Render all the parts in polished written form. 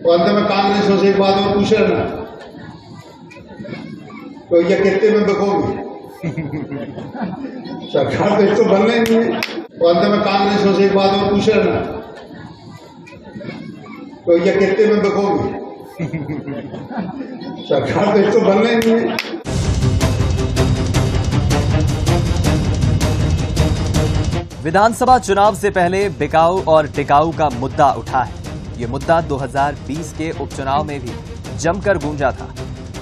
तो अंत में कांग्रेस से एक बात और पूछ लेना, तो ये कितने में बिकोगे? सरकार तो बनना ही नहीं है। तो अंत में कांग्रेस से एक बात और पूछ लेना, तो ये कितने में बिकोगे? सरकार तो बनना ही नहीं है। विधानसभा चुनाव से पहले बिकाऊ और टिकाऊ का मुद्दा उठा है। ये मुद्दा 2020 के उपचुनाव में भी जमकर गूंजा था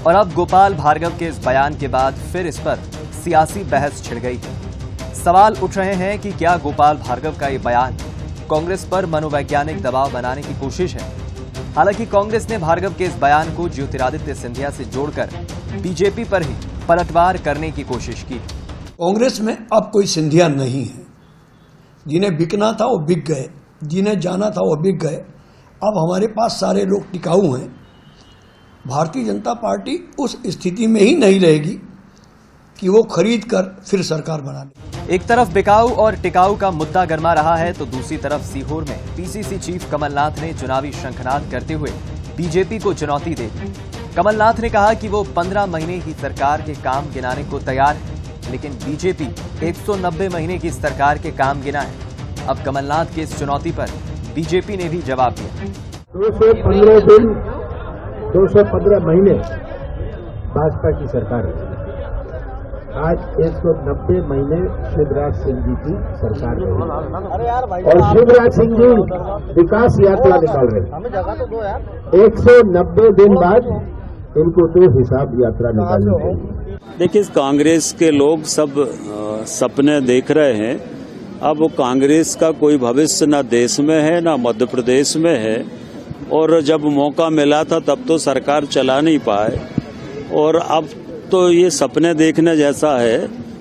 और अब गोपाल भार्गव के इस बयान के बाद फिर इस पर सियासी बहस छिड़ गई है। सवाल उठ रहे हैं कि क्या गोपाल भार्गव का ये बयान कांग्रेस पर मनोवैज्ञानिक दबाव बनाने की कोशिश है। हालांकि कांग्रेस ने भार्गव के इस बयान को ज्योतिरादित्य सिंधिया से जोड़कर बीजेपी पर ही पलटवार करने की कोशिश की। कांग्रेस में अब कोई सिंधिया नहीं है। जिन्हें बिकना था वो बिक गए, जिन्हें जाना था वो बिक गए। अब हमारे पास सारे लोग टिकाऊ हैं। भारतीय जनता पार्टी उस स्थिति में ही नहीं रहेगी कि वो खरीद कर फिर सरकार बना ले। एक तरफ बिकाऊ और टिकाऊ का मुद्दा गरमा रहा है तो दूसरी तरफ सीहोर में पीसीसी चीफ कमलनाथ ने चुनावी शंखनाद करते हुए बीजेपी को चुनौती दे दी। कमलनाथ ने कहा कि वो 15 महीने की सरकार के काम गिनाने को तैयार है, लेकिन बीजेपी 190 महीने की सरकार के काम गिना है। अब कमलनाथ की इस चुनौती पर बीजेपी ने भी जवाब दिया। 215 दिन, 215 महीने भाजपा की सरकार है। आज 190 महीने शिवराज सिंह जी की सरकार है और शिवराज सिंह जी विकास यात्रा निकाल रहे हैं। 190 दिन बाद इनको तो हिसाब यात्रा निकालनी चाहिए। देखिए, कांग्रेस के लोग सब सपने देख रहे हैं। अब कांग्रेस का कोई भविष्य न देश में है न मध्य प्रदेश में है, और जब मौका मिला था तब तो सरकार चला नहीं पाए, और अब तो ये सपने देखने जैसा है।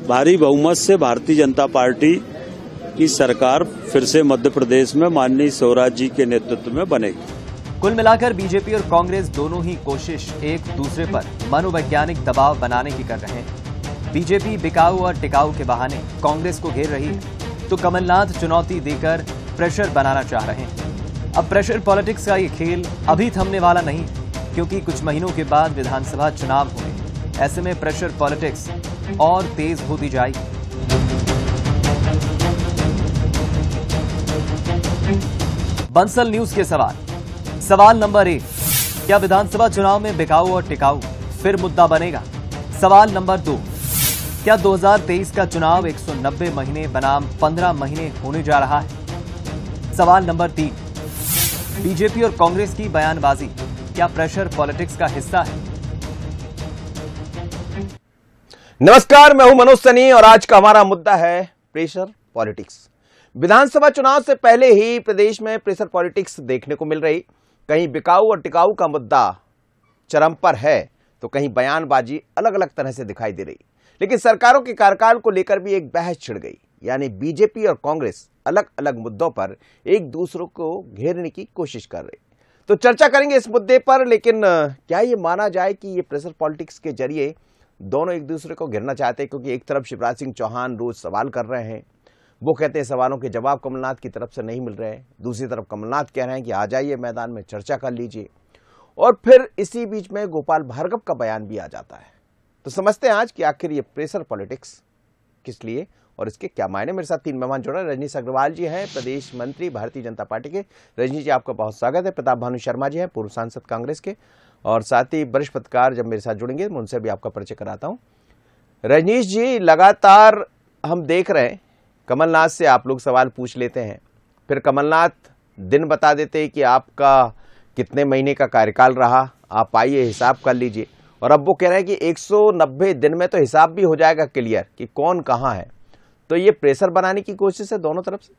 भारी बहुमत से भारतीय जनता पार्टी की सरकार फिर से मध्य प्रदेश में माननीय स्वराज जी के नेतृत्व में बनेगी। कुल मिलाकर बीजेपी और कांग्रेस दोनों ही कोशिश एक दूसरे पर मनोवैज्ञानिक दबाव बनाने की कर रहे हैं। बीजेपी बिकाऊ और टिकाऊ के बहाने कांग्रेस को घेर रही है, तो कमलनाथ चुनौती देकर प्रेशर बनाना चाह रहे हैं। अब प्रेशर पॉलिटिक्स का ये खेल अभी थमने वाला नहीं है, क्योंकि कुछ महीनों के बाद विधानसभा चुनाव होंगे। ऐसे में प्रेशर पॉलिटिक्स और तेज होती जाएगी। बंसल न्यूज के सवाल नंबर 1, क्या विधानसभा चुनाव में बिकाऊ और टिकाऊ फिर मुद्दा बनेगा? सवाल नंबर 2, क्या 2023 का चुनाव 190 महीने बनाम 15 महीने होने जा रहा है? सवाल नंबर 3, बीजेपी और कांग्रेस की बयानबाजी क्या प्रेशर पॉलिटिक्स का हिस्सा है? नमस्कार, मैं हूं मनोज सनी और आज का हमारा मुद्दा है प्रेशर पॉलिटिक्स। विधानसभा चुनाव से पहले ही प्रदेश में प्रेशर पॉलिटिक्स देखने को मिल रही। कहीं बिकाऊ और टिकाऊ का मुद्दा चरम पर है तो कहीं बयानबाजी अलग अलग तरह से दिखाई दे रही। लेकिन सरकारों के कार्यकाल को लेकर भी एक बहस छिड़ गई, यानी बीजेपी और कांग्रेस अलग अलग मुद्दों पर एक दूसरे को घेरने की कोशिश कर रही। तो चर्चा करेंगे इस मुद्दे पर, लेकिन क्या ये माना जाए कि ये प्रेशर पॉलिटिक्स के जरिए दोनों एक दूसरे को घेरना चाहते हैं? क्योंकि एक तरफ शिवराज सिंह चौहान रोज सवाल कर रहे हैं, वो कहते हैं सवालों के जवाब कमलनाथ की तरफ से नहीं मिल रहे हैं। दूसरी तरफ कमलनाथ कह रहे हैं कि आ जाइए मैदान में, चर्चा कर लीजिए। और फिर इसी बीच में गोपाल भार्गव का बयान भी आ जाता है। तो समझते हैं आज कि आखिर ये प्रेशर पॉलिटिक्स किस लिए और इसके क्या मायने। मेरे साथ 3 मेहमान जुड़ रहे हैं। रजनीश अग्रवाल जी हैं, प्रदेश मंत्री भारतीय जनता पार्टी के। रजनीश जी, आपका बहुत स्वागत है। प्रताप भानु शर्मा जी हैं, पूर्व सांसद कांग्रेस के, और साथ ही वरिष्ठ पत्रकार जब मेरे साथ जुड़ेंगे मैं उनसे भी आपका परिचय कराता हूं। रजनीश जी, लगातार हम देख रहे हैं कमलनाथ से आप लोग सवाल पूछ लेते हैं, फिर कमलनाथ दिन बता देते हैं कि आपका कितने महीने का कार्यकाल रहा, आप आइए हिसाब कर लीजिए। और अब वो कह रहे हैं कि 190 दिन में तो हिसाब भी हो जाएगा क्लियर कि कौन कहां है। तो ये प्रेशर बनाने की कोशिश है दोनों तरफ से।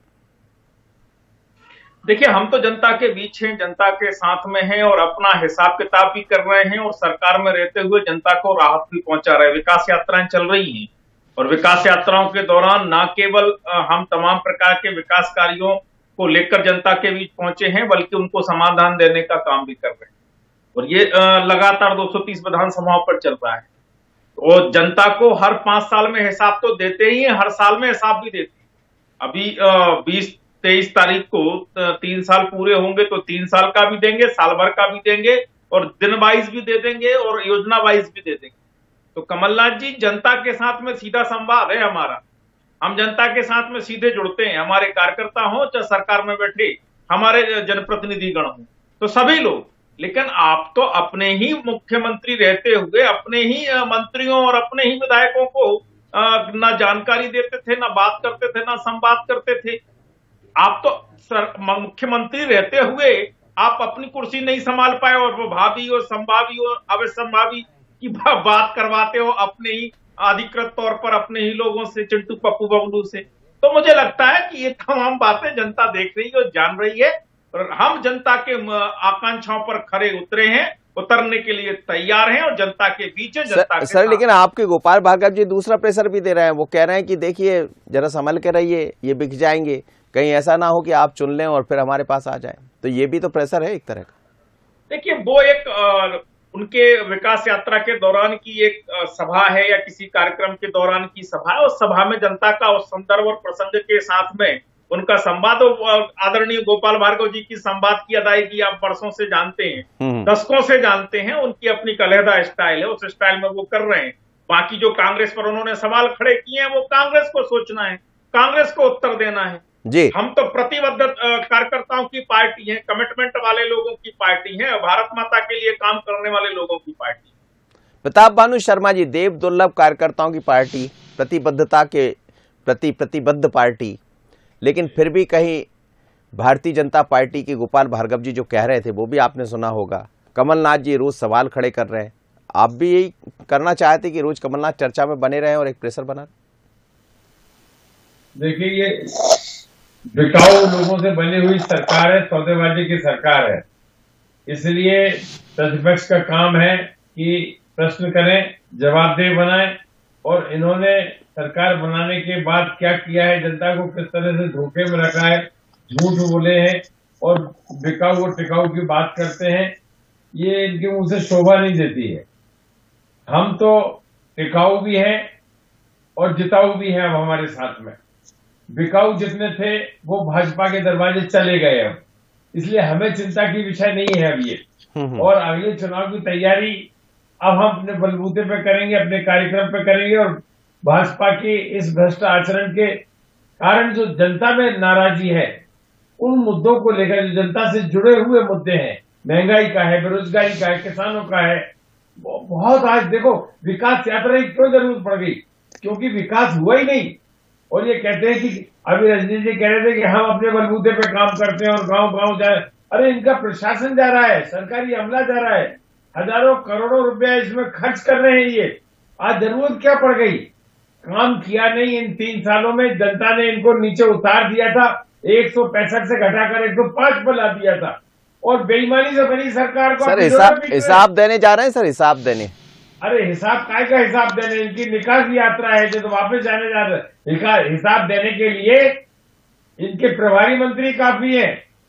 देखिए, हम तो जनता के बीच हैं, जनता के साथ में हैं और अपना हिसाब किताब भी कर रहे हैं और सरकार में रहते हुए जनता को राहत भी पहुंचा रहे हैं। विकास यात्राएं चल रही हैं और विकास यात्राओं के दौरान न केवल हम तमाम प्रकार के विकास कार्यों को लेकर जनता के बीच पहुंचे हैं, बल्कि उनको समाधान देने का काम भी कर रहे हैं। और ये लगातार 230 विधानसभाओं पर चल रहा है। और जनता को हर 5 साल में हिसाब तो देते ही हैं, हर साल में हिसाब भी देते हैं। अभी 20 23 तारीख को 3 साल पूरे होंगे तो 3 साल का भी देंगे, साल भर का भी देंगे और दिन वाइज भी दे देंगे और योजना वाइज भी दे देंगे। तो कमलनाथ जी, जनता के साथ में सीधा संवाद है हमारा, हम जनता के साथ में सीधे जुड़ते हैं, हमारे कार्यकर्ता हो चाहे सरकार में बैठे हमारे जनप्रतिनिधिगण हो, तो सभी लोग। लेकिन आप तो अपने ही मुख्यमंत्री रहते हुए अपने ही मंत्रियों और अपने ही विधायकों को ना जानकारी देते थे, ना बात करते थे, ना संवाद करते थे। आप तो मुख्यमंत्री रहते हुए आप अपनी कुर्सी नहीं संभाल पाए और वो भावी और संभावी और अवसंभावी की बात करवाते हो अपने ही अधिकृत तौर पर अपने ही लोगों से, चिंटू पप्पू बबलू से। तो मुझे लगता है कि ये तमाम बातें जनता देख रही है और जान रही है और हम जनता के आकांक्षाओं पर खरे उतरे हैं, उतरने के लिए तैयार हैं और जनता के बीच जनता के सर, लेकिन आपके गोपाल भार्गव जी दूसरा प्रेशर भी दे रहे हैं। वो कह रहे हैं कि देखिए जरा संभल के रहिए, ये बिक जाएंगे, कहीं ऐसा ना हो कि आप चुन लें और फिर हमारे पास आ जाए। तो ये भी तो प्रेशर है एक तरह का। देखिए, वो एक उनके विकास यात्रा के दौरान की एक सभा है या किसी कार्यक्रम के दौरान की सभा है। उस सभा में जनता का उस संदर्भ और प्रसंग के साथ में उनका संवाद, आदरणीय गोपाल भार्गव जी की संवाद की अदायगी आप वर्षों से जानते हैं, दशकों से जानते हैं। उनकी अपनी कलहदा स्टाइल है, उस स्टाइल में वो कर रहे हैं। बाकी जो कांग्रेस पर उन्होंने सवाल खड़े किए हैं वो कांग्रेस को सोचना है, कांग्रेस को उत्तर देना है जी। हम तो प्रतिबद्ध कार्यकर्ताओं की पार्टी है, कमिटमेंट वाले लोगों की पार्टी है, भारत माता के लिए काम करने वाले लोगों की पार्टी। प्रताप भानु शर्मा जी, देव दुर्लभ कार्यकर्ताओं की पार्टी, प्रतिबद्धता के प्रति प्रतिबद्ध पार्टी, लेकिन फिर भी कहीं भारतीय जनता पार्टी के गोपाल भार्गव जी जो कह रहे थे वो भी आपने सुना होगा। कमलनाथ जी रोज सवाल खड़े कर रहे हैं, आप भी यही करना चाहते कि रोज कमलनाथ चर्चा में बने रहे और एक प्रेशर बना? देखिए, ये बिकाऊ लोगों से बनी हुई सरकार है, सौदेबाजी की सरकार है। इसलिए प्रतिपक्ष का काम है कि प्रश्न करें, जवाबदेह बनाएं और इन्होंने सरकार बनाने के बाद क्या किया है, जनता को किस तरह से धोखे में रखा है, झूठ बोले हैं और बिकाऊ और टिकाऊ की बात करते हैं, ये इनके मुंह से शोभा नहीं देती है। हम तो टिकाऊ भी हैं और जिताऊ भी हैं। अब हमारे साथ में बिकाऊ जितने थे वो भाजपा के दरवाजे चले गए अब, इसलिए हमें चिंता की विषय नहीं है अब ये। और अगले चुनाव की तैयारी अब हम अपने बलबूते पे करेंगे, अपने कार्यक्रम पे करेंगे और भाजपा के इस भ्रष्ट आचरण के कारण जो जनता में नाराजगी है, उन मुद्दों को लेकर जो जनता से जुड़े हुए मुद्दे हैं, महंगाई का है, बेरोजगारी का है, किसानों का है, बहुत। आज देखो विकास यात्रा की क्यों जरूरत पड़ गई, क्योंकि विकास हुआ ही नहीं। और ये कहते हैं कि अभी रजनी जी कह रहे थे कि हम अपने बलबूते पे काम करते हैं और गांव गांव जाए। अरे इनका प्रशासन जा रहा है, सरकारी अमला जा रहा है, हजारों करोड़ों रुपया इसमें खर्च कर रहे हैं। ये आज जरूरत क्या पड़ गई? काम किया नहीं इन 3 सालों में, जनता ने इनको नीचे उतार दिया था, 165 से घटाकर 105 पर ला दिया था और बेईमानी से बनी सरकार को। सर हिसाब देने जा रहे हैं सर, हिसाब देने। अरे हिसाब काय का हिसाब देने, इनकी निकास यात्रा है जो तो वापस जाने जा रहे। हिसाब देने के लिए इनके प्रभारी मंत्री काफी है,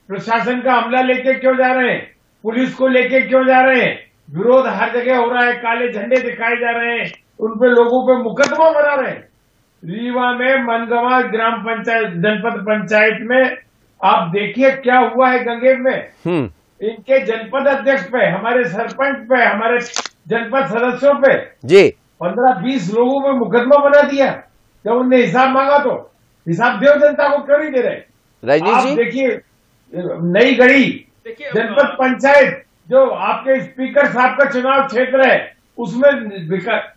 प्रशासन का अमला लेके क्यों जा रहे हैं, पुलिस को लेके क्यों जा रहे हैं? विरोध हर जगह हो रहा है, काले झंडे दिखाए जा रहे हैं, उन पे लोगों पे मुकदमा बना रहे हैं। रीवा में मनगवा ग्राम पंचायत, जनपद पंचायत में आप देखिए क्या हुआ है। गंगेर में इनके जनपद अध्यक्ष पे, हमारे सरपंच पे, हमारे जनपद सदस्यों पे जी 15-20 लोगों पे मुकदमा बना दिया। जब उनने हिसाब मांगा तो हिसाब दो, जनता को क्यों नहीं दे रहे? रजनीश जी देखिए, नई गढ़ी जनपद पंचायत जो आपके स्पीकर साहब का चुनाव क्षेत्र है, उसमें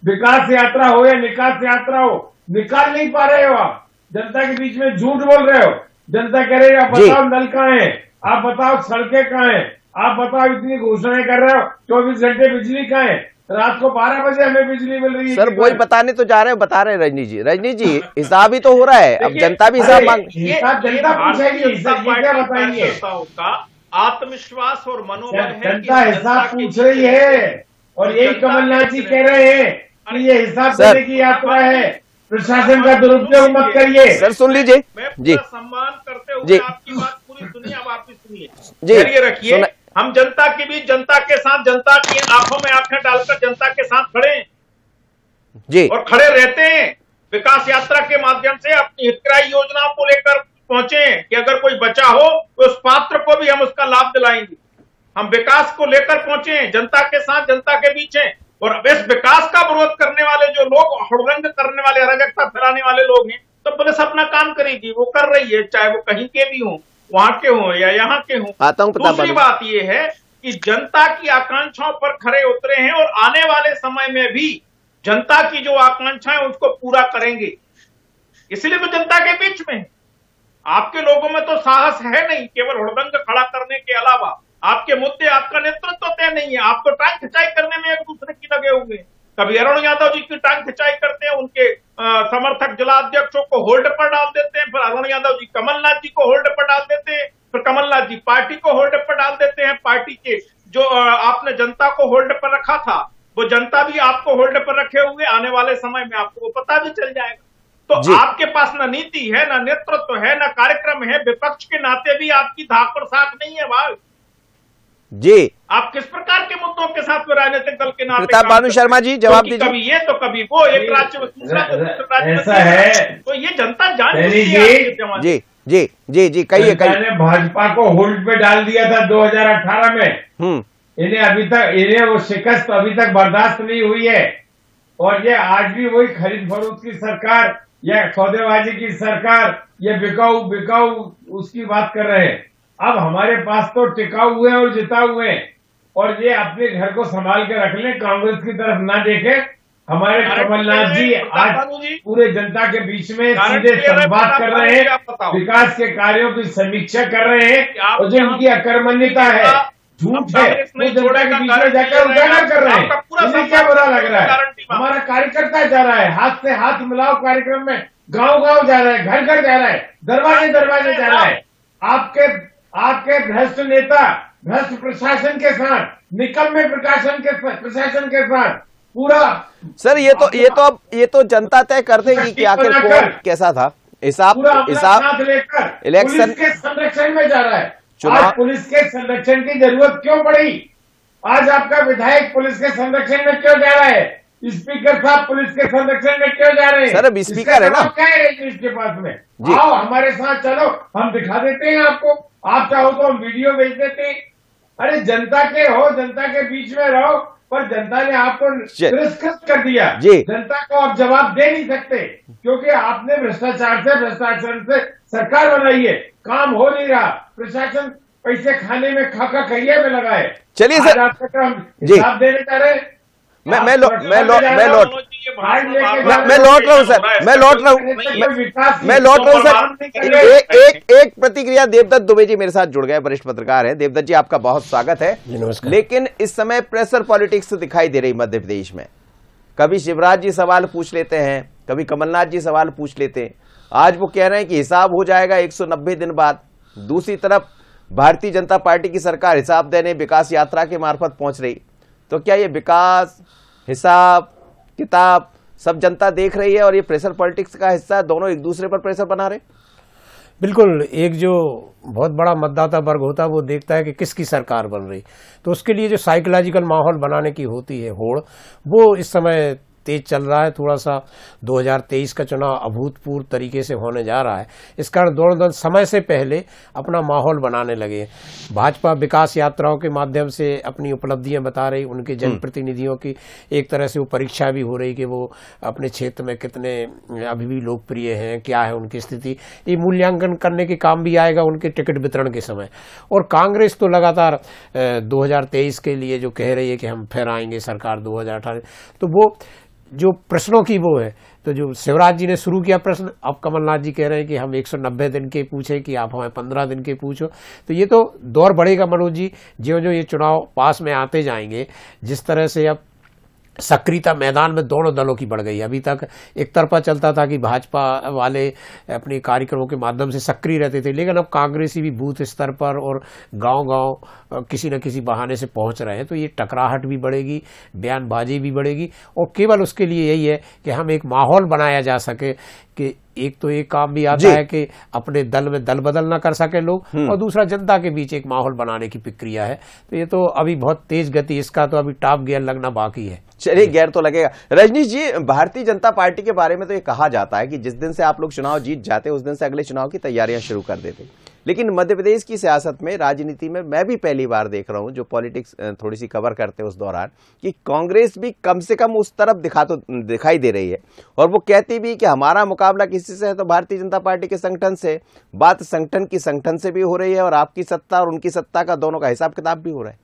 विकास यात्रा हो या निकास यात्रा हो, निकाल नहीं पा रहे हो आप। जनता के बीच में झूठ बोल रहे हो। जनता कह रही है आप बताओ नल कहाँ है, आप बताओ सड़कें कहाँ है, आप बताओ इतनी घोषणाएं कर रहे हो, 24 घंटे बिजली कहाँ है, रात को 12 बजे हमें बिजली मिल रही है। सर वही बताने तो जा रहे हैं, बता रहे हैं रजनीश जी हिसाब ही तो हो रहा है। अब जनता भी हिसाब मांग, हिसाब जनता पूछेगी, क्या बताएंगे? आत्मविश्वास और मनोबल है, जनता हिसाब पूछ रही है और यही कमलनाथ जी कह रहे हैं कि ये हिसाब देने की यात्रा है, प्रशासन का दुरुपयोग मत करिए। सर सुन लीजिए जी, सम्मान करते हुए आपकी बात पूरी सुनिए, अब आप भी सुनिए जी, रखिए। हम जनता के बीच, जनता के साथ, जनता की आंखों में आंखें डालकर जनता के साथ खड़े हैं जी और खड़े रहते हैं। विकास यात्रा के माध्यम से अपनी हितग्राही योजनाओं को लेकर पहुंचे हैं कि अगर कोई बचा हो तो उस पात्र को भी हम उसका लाभ दिलाएंगे। हम विकास को लेकर पहुंचे हैं, जनता के साथ, जनता के बीच हैं। और अब इस विकास का विरोध करने वाले जो लोग, हड़रंग करने वाले, अराजकता फैलाने वाले लोग हैं, तो पुलिस अपना काम करेगी, वो कर रही है, चाहे वो कहीं के भी हों, वहां के हों या यहाँ के हों। दूसरी बात ये है कि जनता की आकांक्षाओं पर खरे उतरे हैं और आने वाले समय में भी जनता की जो आकांक्षाएं उसको पूरा करेंगे, इसलिए तो जनता के बीच में। आपके लोगों में तो साहस है नहीं, केवल हुड़दंग खड़ा करने के अलावा आपके मुद्दे, आपका नेतृत्व तय नहीं है। आप तो टांग खिंचाई करने में एक दूसरे की लगे हुए हैं। कभी अरुण यादव जी की टांग खिंचाई करते हैं, उनके समर्थक जिला अध्यक्षों को होल्ड पर डाल देते हैं, फिर अरुण यादव जी कमलनाथ जी को होल्ड पर डाल देते हैं, फिर कमलनाथ जी पार्टी को होल्ड पर डाल देते हैं। पार्टी के जो आपने जनता को होल्ड पर रखा था, वो जनता भी आपको होल्ड पर रखे हुए, आने वाले समय में आपको वो पता भी चल जाएगा। तो आपके पास ना नीति है, ना नेतृत्व है, ना कार्यक्रम है। विपक्ष के नाते भी आपकी धाक और साख नहीं है भाई जी। आप किस प्रकार के मुद्दों के साथ में राजनीतिक दल के नाते? प्रताप भानु शर्मा जी जवाब दीजिए। कभी ये तो कभी वो, एक राज्य में दूसरा तो दूसरे राज्य में, ऐसा है तो ये जनता जान जी जी जी जी कहिए कहिए। भाजपा को होल्ड पे डाल दिया था 2018 में। इन्हें वो शिकस्त अभी तक बर्दाश्त नहीं हुई है। और ये आज भी वही खरीद फरोख्त की सरकार या सौदेबाजी की सरकार, ये बिकाऊ उसकी बात कर रहे हैं। अब हमारे पास तो टिकाऊ हुए और जिता हुए, और ये अपने घर को संभाल के रख लें, कांग्रेस की तरफ ना देखे। हमारे कमलनाथ जी आज पूरे जनता के बीच में सीधे संवाद कर रहे हैं, विकास के कार्यों की समीक्षा कर रहे हैं, और जो उनकी अकर्मण्यता है, झूठ है, वो जनता के बीच में जाकर उजागर कर रहे हैं। इन्हें क्या बुरा लग रहा है? हमारा कार्यकर्ता जा रहा है, हाथ से हाथ मिलाओ कार्यक्रम में, गांव जा रहा है, घर घर जा रहा है, दरवाजे जा रहा है। आपके भ्रष्ट नेता, भ्रष्ट प्रशासन के साथ, निकम्मे प्रशासन के साथ पूरा। सर ये तो जनता तय कर देगी कि आखिर कौन कैसा था। हिसाब लेकर इलेक्शन पुलिस के संरक्षण में जा रहा है। चुनाव आज पुलिस के संरक्षण की जरूरत क्यों पड़ी? आज आपका विधायक पुलिस के संरक्षण में क्यों जा रहा है? स्पीकर साहब पुलिस के संरक्षण में क्यों जा रहे हैं? सर अब स्पीकर है ना, क्या है इसके पास में? आओ हमारे साथ चलो, हम दिखा देते हैं आपको। आप चाहो तो हम वीडियो भेज देते हैं। अरे जनता के हो, जनता के बीच में रहो, पर जनता ने आपको तिरस्कृत कर दिया। जनता को आप जवाब दे नहीं सकते, क्योंकि आपने भ्रष्टाचार से सरकार बनाई है, काम हो नहीं रहा, प्रशासन पैसे खाने में खा कहिए में लगा है। चलिए सर, हम हिसाब देने जा रहे हैं। मैं लौट रहा हूँ सर। एक प्रतिक्रिया देवदत्त दुबे जी मेरे साथ जुड़ गए, वरिष्ठ पत्रकार हैं। देवदत्त जी आपका बहुत स्वागत है। लेकिन इस समय प्रेशर पॉलिटिक्स दिखाई दे रही मध्य प्रदेश में। कभी शिवराज जी सवाल पूछ लेते हैं, कभी कमलनाथ जी सवाल पूछ लेते हैं। आज वो कह रहे हैं कि हिसाब हो जाएगा 190 दिन बाद। दूसरी तरफ भारतीय जनता पार्टी की सरकार हिसाब देने विकास यात्रा के मार्फत पहुंच रही। तो क्या ये विकास, हिसाब किताब सब जनता देख रही है और ये प्रेशर पॉलिटिक्स का हिस्सा है? दोनों एक दूसरे पर प्रेशर बना रहे। बिल्कुल, एक जो बहुत बड़ा मतदाता वर्ग होता है वो देखता है कि किसकी सरकार बन रही, तो उसके लिए जो साइकोलॉजिकल माहौल बनाने की होती है होड़, वो इस समय तेज चल रहा है। थोड़ा सा 2023 का चुनाव अभूतपूर्व तरीके से होने जा रहा है। इस कारण दोनों दल समय से पहले अपना माहौल बनाने लगे। भाजपा विकास यात्राओं के माध्यम से अपनी उपलब्धियां बता रही, उनके जनप्रतिनिधियों की एक तरह से वो परीक्षा भी हो रही कि वो अपने क्षेत्र में कितने अभी भी लोकप्रिय हैं, क्या है उनकी स्थिति। ये मूल्यांकन करने के काम भी आएगा उनके टिकट वितरण के समय। और कांग्रेस तो लगातार 2023 के लिए जो कह रही है कि हम फिर आएंगे सरकार 2018, तो वो जो प्रश्नों की वो है। तो जो शिवराज जी ने शुरू किया प्रश्न, अब कमलनाथ जी कह रहे हैं कि हम 190 दिन के पूछे कि आप हमें 15 दिन के पूछो। तो ये तो दौर बढ़ेगा मनोज जी, जो ये चुनाव पास में आते जाएंगे। जिस तरह से अब सक्रियता मैदान में दोनों दलों की बढ़ गई। अभी तक एक तरफा चलता था कि भाजपा वाले अपने कार्यक्रमों के माध्यम से सक्रिय रहते थे, लेकिन अब कांग्रेसी भी बूथ स्तर पर और गांव-गांव किसी न किसी बहाने से पहुंच रहे हैं। तो ये टकराहट भी बढ़ेगी, बयानबाजी भी बढ़ेगी, और केवल उसके लिए यही है कि हम एक माहौल बनाया जा सके कि एक तो एक काम भी आता है कि अपने दल में दल बदल ना कर सके लोग, और दूसरा जनता के बीच एक माहौल बनाने की प्रक्रिया है। तो ये तो अभी बहुत तेज गति, इसका तो अभी टॉप गियर लगना बाकी है। चलिए, गैर तो लगेगा। रजनीश जी, भारतीय जनता पार्टी के बारे में तो ये कहा जाता है कि जिस दिन से आप लोग चुनाव जीत जाते उस दिन से अगले चुनाव की तैयारियां शुरू कर देते, लेकिन मध्य प्रदेश की सियासत में, राजनीति में मैं भी पहली बार देख रहा हूं, जो पॉलिटिक्स थोड़ी सी कवर करते हैं उस दौरान, कि कांग्रेस भी कम से कम उस तरफ दिखाई दे रही है, और वो कहती भी कि हमारा मुकाबला किसी से है तो भारतीय जनता पार्टी के संगठन से। बात संगठन की संगठन से भी हो रही है और आपकी सत्ता और उनकी सत्ता का दोनों का हिसाब किताब भी हो रहा है।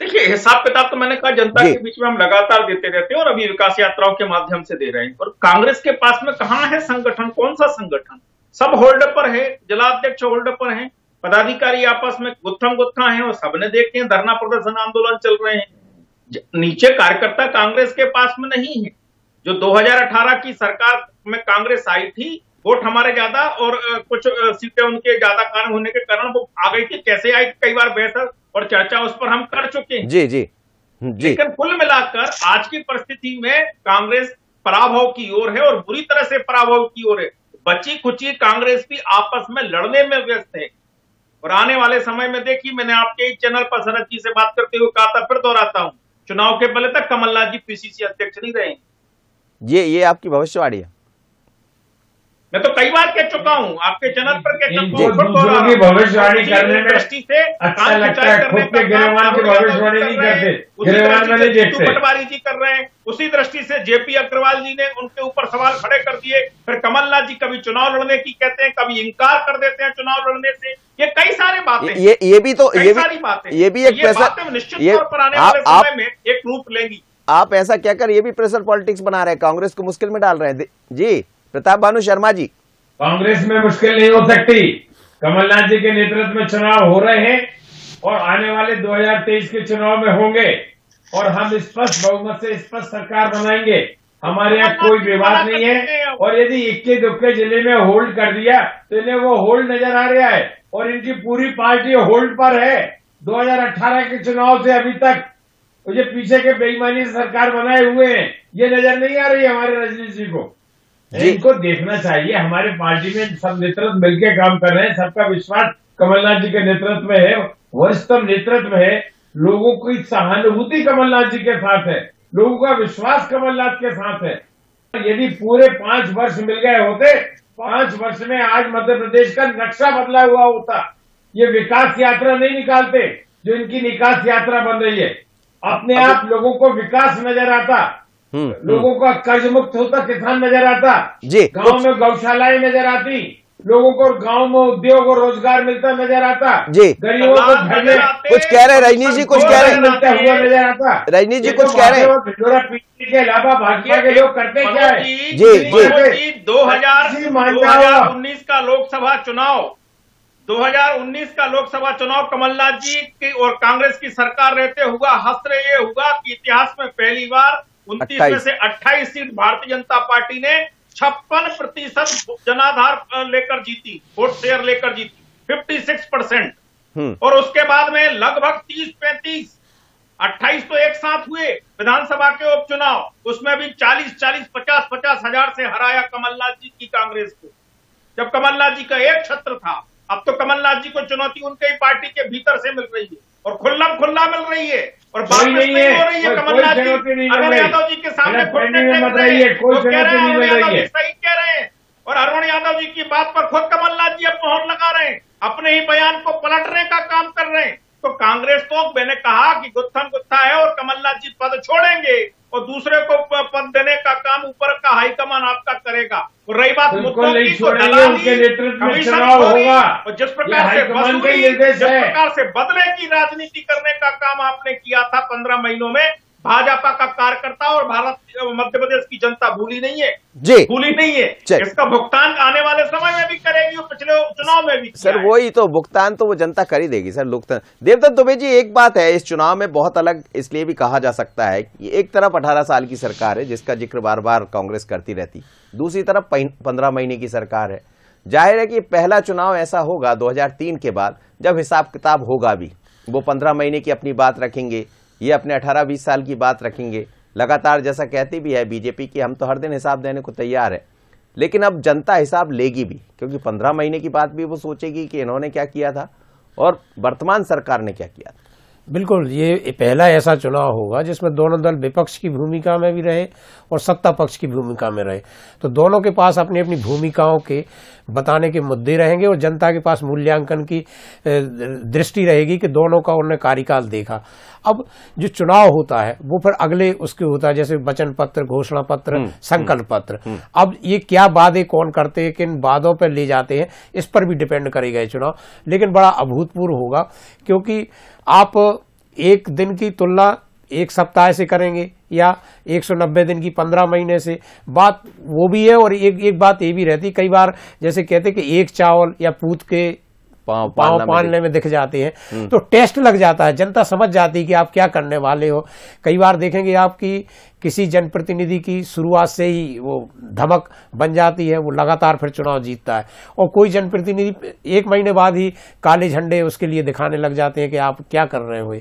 देखिए, हिसाब किताब तो मैंने कहा जनता के बीच में हम लगातार देते रहते हैं और अभी विकास यात्राओं के माध्यम से दे रहे हैं। और कांग्रेस के पास में कहां है संगठन? कौन सा संगठन? सब होल्ड पर है, जिलाध्यक्ष होल्ड पर है, पदाधिकारी आपस में गुत्थम गुत्था है और सबने देखे हैं, धरना प्रदर्शन आंदोलन चल रहे हैं। नीचे कार्यकर्ता कांग्रेस के पास में नहीं है। जो 2018 की सरकार में कांग्रेस आई थी, वोट हमारे ज्यादा और कुछ सीटें उनके ज्यादा कारण होने के कारण वो आ गई थी। कैसे आई, कई बार बहस और चर्चा उस पर हम कर चुके हैं। जी। लेकिन कुल मिलाकर आज की परिस्थिति में कांग्रेस पराभव की ओर है और बुरी तरह से पराभव की ओर है। बची खुची कांग्रेस भी आपस में लड़ने में व्यस्त है और आने वाले समय में देखिए, मैंने आपके चैनल पर शरद जी से बात करते हुए कहा था, फिर दोहराता हूं, चुनाव के पहले तक कमलनाथ जी पीसीसी अध्यक्ष नहीं रहे। ये आपकी भविष्यवाणी है। मैं तो कई बार कह चुका हूं, आपके चैनल पर कह चुका हूं। दूसरों की भविष्यवाणी करने में दृष्टि से अच्छा लगता है, खुद के गिरवान की भविष्यवाणी नहीं करते, गिरवान में नहीं देखते। पटवारी जी कर रहे हैं, उसी दृष्टि से जेपी अग्रवाल जी ने उनके ऊपर सवाल खड़े कर दिए। फिर कमलनाथ जी कभी चुनाव लड़ने की कहते हैं, कभी इंकार कर देते हैं चुनाव लड़ने से। ये कई सारी बातें, ये भी तो कई सारी बातें, ये भी एक बातें निश्चित तौर पर आने वाले समय में एक रूप लेंगी। आप ऐसा क्या कर, ये भी प्रेशर पॉलिटिक्स बना रहे हैं, कांग्रेस को मुश्किल में डाल रहे हैं। जी प्रताप भानु शर्मा जी, कांग्रेस में मुश्किल नहीं हो सकती। कमलनाथ जी के नेतृत्व में चुनाव हो रहे हैं और आने वाले 2023 के चुनाव में होंगे और हम स्पष्ट बहुमत से स्पष्ट सरकार बनाएंगे। हमारे यहाँ कोई विवाद नहीं है और यदि इक्के दुक्के जिले में होल्ड कर दिया तो इन्हें वो होल्ड नजर आ रहा है और इनकी पूरी पार्टी होल्ड पर है। 2018 के चुनाव से अभी तक ये पीछे के बेईमानी से सरकार बनाए हुए हैं, ये नजर नहीं आ रही है हमारे रजनीश जी को। इनको देखना चाहिए, हमारे पार्टी में सब नेतृत्व मिलकर काम कर रहे हैं, सबका विश्वास कमलनाथ जी के नेतृत्व में है, वरिष्ठतम नेतृत्व है, लोगों की सहानुभूति कमलनाथ जी के साथ है, लोगों का विश्वास कमलनाथ के साथ है। यदि पूरे 5 वर्ष मिल गए होते, 5 वर्ष में आज मध्य प्रदेश का नक्शा बदला हुआ होता। ये विकास यात्रा नहीं निकालते जो इनकी निकास यात्रा बन रही है। अपने आप लोगों को विकास नजर आता, लोगों का कर्ज मुक्त होता किसान नजर आता, गांव में गौशालाएं नजर आती, लोगों को गांव में उद्योग और रोजगार मिलता नजर आता, गरीबों को घर में कुछ कह रहे रजनीश जी, कुछ कह रहे मिलता हुआ नजर आता। रजनीश जी कुछ कह रहे हैं। भिंडोरा पीछे के अलावा भाजपा के लोग करते क्या है? जी 2019 का लोकसभा चुनाव, 2019 का लोकसभा चुनाव कमलनाथ जी की और कांग्रेस की सरकार रहते हुआ हसरे ये हुआ कि इतिहास में पहली बार 29 में से 28 सीट भारतीय जनता पार्टी ने 56% जनाधार लेकर जीती, वोट शेयर लेकर जीती, 56%। और उसके बाद में लगभग 30-35, 28 तो एक साथ हुए विधानसभा के उपचुनाव, उसमें भी 40-40, 50-50 हजार से हराया कमलनाथ जी की कांग्रेस को, जब कमलनाथ जी का एक छत्र था। अब तो कमलनाथ जी को चुनौती उनके ही पार्टी के भीतर से मिल रही है और खुल्ला मिल रही है और बात नहीं हो रही है। कमलनाथ जी अरुण यादव जी के सामने सही कह रहे हैं और अरुण यादव जी की बात पर खुद कमलनाथ जी अब मोहर लगा रहे हैं, अपने ही बयान को पलटने का काम कर रहे हैं। तो कांग्रेस तो मैंने कहा कि गुत्थम गुत्था है और कमलनाथ जी पद छोड़ेंगे और दूसरे को पद देने का काम ऊपर का हाईकमान आपका करेगा। और रही बात मुद्दों की, तो कमीशन होगा और जिस प्रकार से बदले की राजनीति करने का काम आपने किया था 15 महीनों में, भाजपा का कार्यकर्ता और मध्य प्रदेश की जनता भूली नहीं है जी, भूली नहीं है। इसका भुगतान आने वाले समय में भी करेगी और पिछले चुनाव में भी। सर वही तो भुगतान तो वो जनता कर ही देगी सर। लोकतंत्र देवदत्त दुबे जी, एक बात है इस चुनाव में बहुत अलग इसलिए भी कहा जा सकता है कि एक तरफ 18 साल की सरकार है जिसका जिक्र बार बार कांग्रेस करती रहती, दूसरी तरफ 15 महीने की सरकार है। जाहिर है कि पहला चुनाव ऐसा होगा 2003 के बाद जब हिसाब किताब होगा भी, वो 15 महीने की अपनी बात रखेंगे, ये अपने 18-20 साल की बात रखेंगे। लगातार जैसा कहती भी है बीजेपी की हम तो हर दिन हिसाब देने को तैयार है, लेकिन अब जनता हिसाब लेगी भी, क्योंकि 15 महीने की बात भी वो सोचेगी कि इन्होंने क्या किया था और वर्तमान सरकार ने क्या किया था। बिल्कुल, ये पहला ऐसा चुनाव होगा जिसमें दोनों दल विपक्ष की भूमिका में भी रहे और सत्ता पक्ष की भूमिका में रहे। तो दोनों के पास अपनी अपनी भूमिकाओं के बताने के मुद्दे रहेंगे और जनता के पास मूल्यांकन की दृष्टि रहेगी कि दोनों का उन्होंने कार्यकाल देखा। अब जो चुनाव होता है वो फिर अगले उसके होता है, जैसे वचन पत्र, घोषणा पत्र, संकल्प पत्र। अब ये क्या वादे कौन करते हैं, किन वादों पर ले जाते हैं, इस पर भी डिपेंड करेगा ये चुनाव। लेकिन बड़ा अभूतपूर्व होगा, क्योंकि आप एक दिन की तुलना एक सप्ताह से करेंगे या 190 दिन की 15 महीने से, बात वो भी है। और एक बात ये भी रहती, कई बार जैसे कहते कि एक चावल या पूत के पाँव पालने में दिख जाते हैं, तो टेस्ट लग जाता है, जनता समझ जाती है कि आप क्या करने वाले हो। कई बार देखेंगे आपकी किसी जनप्रतिनिधि की शुरुआत से ही वो धमक बन जाती है, वो लगातार फिर चुनाव जीतता है। और कोई जनप्रतिनिधि 1 महीने बाद ही काले झंडे उसके लिए दिखाने लग जाते हैं कि आप क्या कर रहे हो।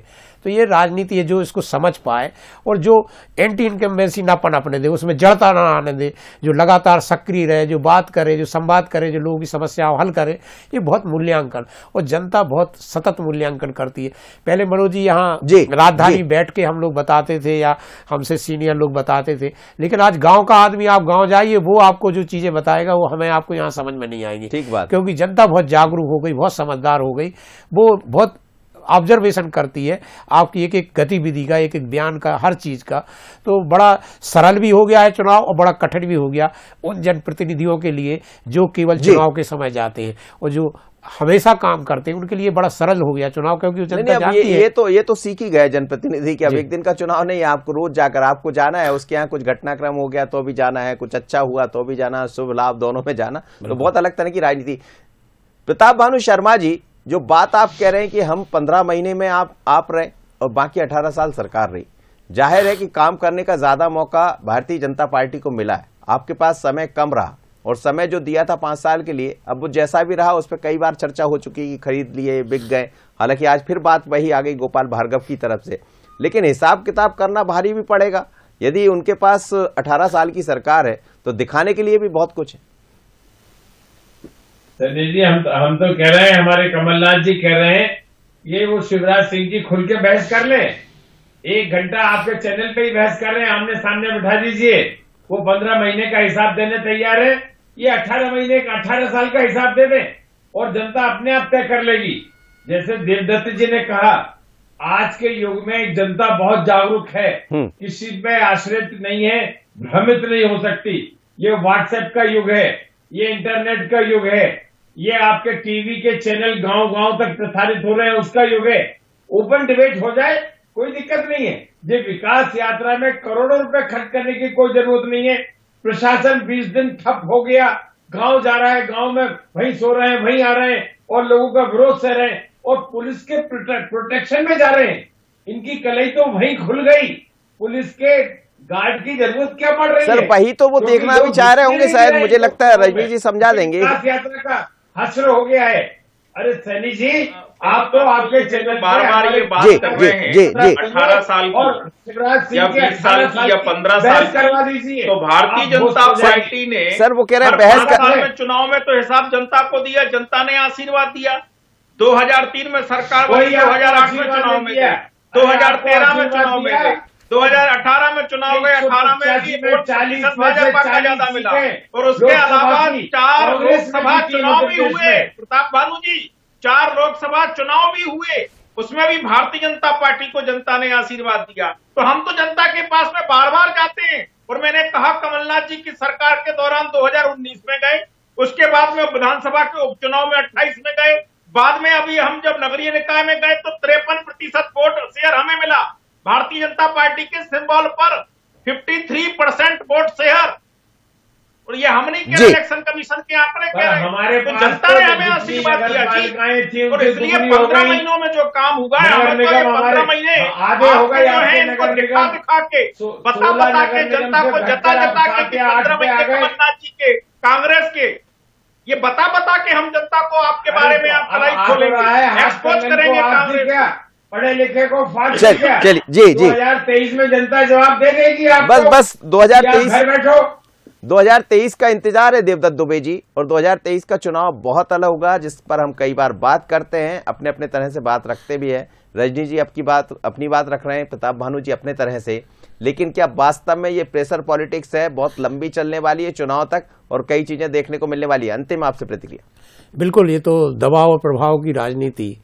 तो ये राजनीति है, जो इसको समझ पाए और जो एंटी इनकम्बेंसी ना पनपने दे, उसमें जड़ता ना आने दे, जो लगातार सक्रिय रहे, जो बात करे, जो संवाद करे, जो लोगों की समस्याओं हल करे, ये बहुत मूल्यांकन, और जनता बहुत सतत मूल्यांकन करती है। पहले मनोज जी यहाँ राजधानी बैठ के हम लोग बताते थे या हमसे सीनियर लोग बताते थे, लेकिन आज गांव का आदमी, आप गांव जाइए, वो आपको जो चीजें बताएगा वो हमें आपको यहाँ समझ में नहीं आएंगी। ठीक बात, क्योंकि जनता बहुत जागरूक हो गई, बहुत समझदार हो गई, वो बहुत ऑब्जर्वेशन करती है आपकी एक एक गतिविधि का, एक एक बयान का, हर चीज का। तो बड़ा सरल भी हो गया है चुनाव और बड़ा कठिन भी हो गया उन जनप्रतिनिधियों के लिए जो केवल चुनाव के समय जाते हैं, और जो हमेशा काम करते हैं उनके लिए बड़ा सरल हो गया चुनाव, क्योंकि जनता जानती है। ये तो सीख ही गए जनप्रतिनिधि कि अब एक दिन का चुनाव नहीं है, आपको रोज जाकर आपको जाना है, उसके यहाँ कुछ घटनाक्रम हो गया तो भी जाना है, कुछ अच्छा हुआ तो भी जाना, शुभ लाभ दोनों में जाना। तो बहुत अलग तरह की राजनीति। प्रताप भानु शर्मा जी, जो बात आप कह रहे हैं कि हम 15 महीने में आप रहे और बाकी 18 साल सरकार रही, जाहिर है कि काम करने का ज्यादा मौका भारतीय जनता पार्टी को मिला है। आपके पास समय कम रहा, और समय जो दिया था 5 साल के लिए, अब वो जैसा भी रहा उस पर कई बार चर्चा हो चुकी कि खरीद लिए, बिक गए। हालांकि आज फिर बात वही आ गई गोपाल भार्गव की तरफ से, लेकिन हिसाब किताब करना भारी भी पड़ेगा। यदि उनके पास 18 साल की सरकार है तो दिखाने के लिए भी बहुत कुछ है। सनी जी, हम तो कह रहे हैं, हमारे कमलनाथ जी कह रहे हैं, ये वो शिवराज सिंह जी खुल के बहस कर लें, 1 घंटा आपके चैनल पे ही बहस कर रहे हैं, आमने सामने बिठा दीजिए। वो 15 महीने का हिसाब देने तैयार है, ये 18 महीने का 18 साल का हिसाब दे दें और जनता अपने आप तय कर लेगी। जैसे देवदत्त जी ने कहा, आज के युग में जनता बहुत जागरूक है, किसी पे आश्रित नहीं है, भ्रमित नहीं हो सकती। ये व्हाट्सएप का युग है, ये इंटरनेट का युग है, ये आपके टीवी के चैनल गांव गांव तक प्रसारित हो रहे हैं, उसका युग है। ओपन डिबेट हो जाए, कोई दिक्कत नहीं है। ये विकास यात्रा में करोड़ों रुपए खर्च करने की कोई जरूरत नहीं है। प्रशासन 20 दिन ठप हो गया, गांव जा रहा है, गांव में वहीं सो रहे हैं, वहीं आ रहे हैं और लोगों का विरोध सह रहे हैं और पुलिस के प्रोटेक्शन में जा रहे हैं। इनकी कलई तो वहीं खुल गई, पुलिस के गार्ड की जरूरत क्या पड़ रही है? सर, वही तो वो देखना भी चाह रहे होंगे शायद, मुझे लगता है रजनी जी समझा देंगे। विकास यात्रा का हश्र हो गया है। अरे सैनी जी, आप तो आपके चैनल बार बार ये बात कर रहे हैं 18 साल की या 20 साल की या 15 साल करवा दीजिए। तो भारतीय जनता पार्टी ने सर, वो कह रहे हैं बहस में चुनाव में तो हिसाब जनता को दिया, जनता ने आशीर्वाद दिया। 2003 में सरकार बनी, 2008 में चुनाव में गए, 2013 में चुनाव में गए, 2018 में चुनाव गए, 18 में भाजपा का ज्यादा मिला, और उसके अलावा 4 लोकसभा चुनाव भी हुए। प्रताप भानु जी, 4 लोकसभा चुनाव भी हुए, उसमें भी भारतीय जनता पार्टी को जनता ने आशीर्वाद दिया। तो हम तो जनता के पास में बार बार जाते हैं। और मैंने कहा, कमलनाथ जी की सरकार के दौरान 2019 में गए, उसके बाद में विधानसभा के उपचुनाव में 28 में गए, बाद में अभी हम जब नगरीय निकाय में गए तो 53% वोट शेयर हमें मिला। भारतीय जनता पार्टी के सिंबल पर 53% वोट शेयर, और ये हम नहीं कह रहे, इलेक्शन कमीशन के आंकड़े कह रहे हैं। हमारे तो जनता ने हमें आशीर्वाद दिया जी, और इसलिए 15 महीनों में जो काम हुआ है, हमें तो ये 15 महीने आधे हो गए हैं, इनको दिखा दिखा के, बता के, जनता को जता के 15 महीने कमलनाथ जी के, कांग्रेस के, ये बता के हम जनता को आपके बारे में आप कलाई खोलेंगे, एक्सपोज करेंगे कांग्रेस। पढ़े लिखे को फाड़ चलिए जी 2023 में जनता जवाब दे देगी आपको। बस 2023 बैठो 2023 का इंतजार है देवदत्त दुबे जी, और 2023 का चुनाव बहुत अलग होगा, जिस पर हम कई बार बात करते हैं, अपने अपने तरह से बात रखते भी हैं। रजनी जी अपनी बात रख रहे हैं, प्रताप भानु जी अपने तरह से, लेकिन क्या वास्तव में ये प्रेशर पॉलिटिक्स है, बहुत लंबी चलने वाली है चुनाव तक और कई चीजें देखने को मिलने वाली है? अंतिम आपसे प्रतिक्रिया। बिल्कुल, ये तो दबाव और प्रभाव की राजनीति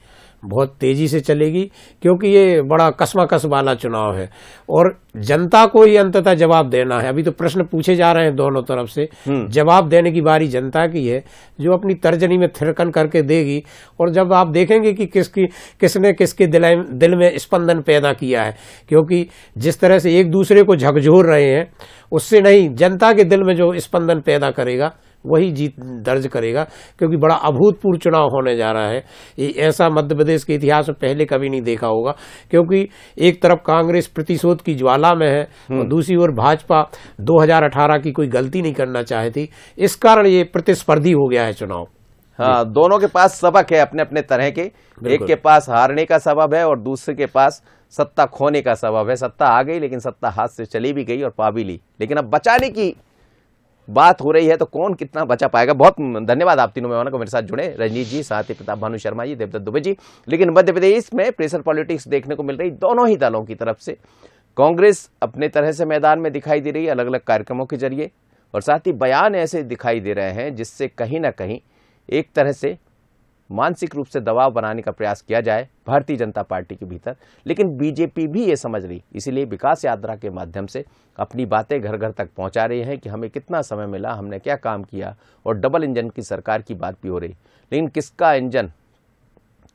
बहुत तेजी से चलेगी, क्योंकि ये बड़ा कसमाकस वाला चुनाव है और जनता को ही अंततः जवाब देना है। अभी तो प्रश्न पूछे जा रहे हैं दोनों तरफ से, जवाब देने की बारी जनता की है, जो अपनी तर्जनी में थिरकन करके देगी। और जब आप देखेंगे कि किसने किसके दिल में स्पंदन पैदा किया है, क्योंकि जिस तरह से एक दूसरे को झकझोर रहे हैं, उससे नहीं, जनता के दिल में जो स्पंदन पैदा करेगा वही जीत दर्ज करेगा, क्योंकि बड़ा अभूतपूर्व चुनाव होने जा रहा है। ये ऐसा मध्य प्रदेश के इतिहास में पहले कभी नहीं देखा होगा, क्योंकि एक तरफ कांग्रेस प्रतिशोध की ज्वाला में है और दूसरी ओर भाजपा 2018 की कोई गलती नहीं करना चाहती। इस कारण ये प्रतिस्पर्धी हो गया है चुनाव। हाँ, दोनों के पास सबक है अपने अपने तरह के। एक के पास हारने का सबब है और दूसरे के पास सत्ता खोने का सबब है। सत्ता आ गई, लेकिन सत्ता हाथ से चली भी गई और पा भी ली, लेकिन अब बचाने की बात हो रही है, तो कौन कितना बचा पाएगा। बहुत धन्यवाद आप तीनों मेहमानों को मेरे साथ जुड़े, रजनीश जी, साथ ही प्रताप भानु शर्मा जी, देवदत्त दुबे जी। लेकिन मध्य प्रदेश में प्रेशर पॉलिटिक्स देखने को मिल रही दोनों ही दलों की तरफ से। कांग्रेस अपने तरह से मैदान में दिखाई दे रही है अलग अलग कार्यक्रमों के जरिए, और साथ ही बयान ऐसे दिखाई दे रहे हैं जिससे कहीं ना कहीं एक तरह से मानसिक रूप से दबाव बनाने का प्रयास किया जाए भारतीय जनता पार्टी के भीतर। लेकिन बीजेपी भी ये समझ रही, इसीलिए विकास यात्रा के माध्यम से अपनी बातें घर घर तक पहुंचा रही है कि हमें कितना समय मिला, हमने क्या काम किया, और डबल इंजन की सरकार की बात भी हो रही। लेकिन किसका इंजन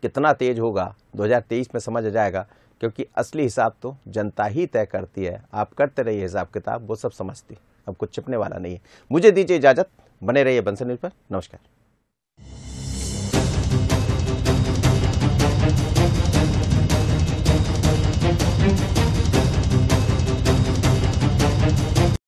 कितना तेज होगा 2023 में समझ आ जाएगा, क्योंकि असली हिसाब तो जनता ही तय करती है। आप करते रहिए हिसाब किताब, वो सब समझती, अब कुछ छिपने वाला नहीं है। मुझे दीजिए इजाजत, बने रहिए बंसल न्यूज़ पर। नमस्कार।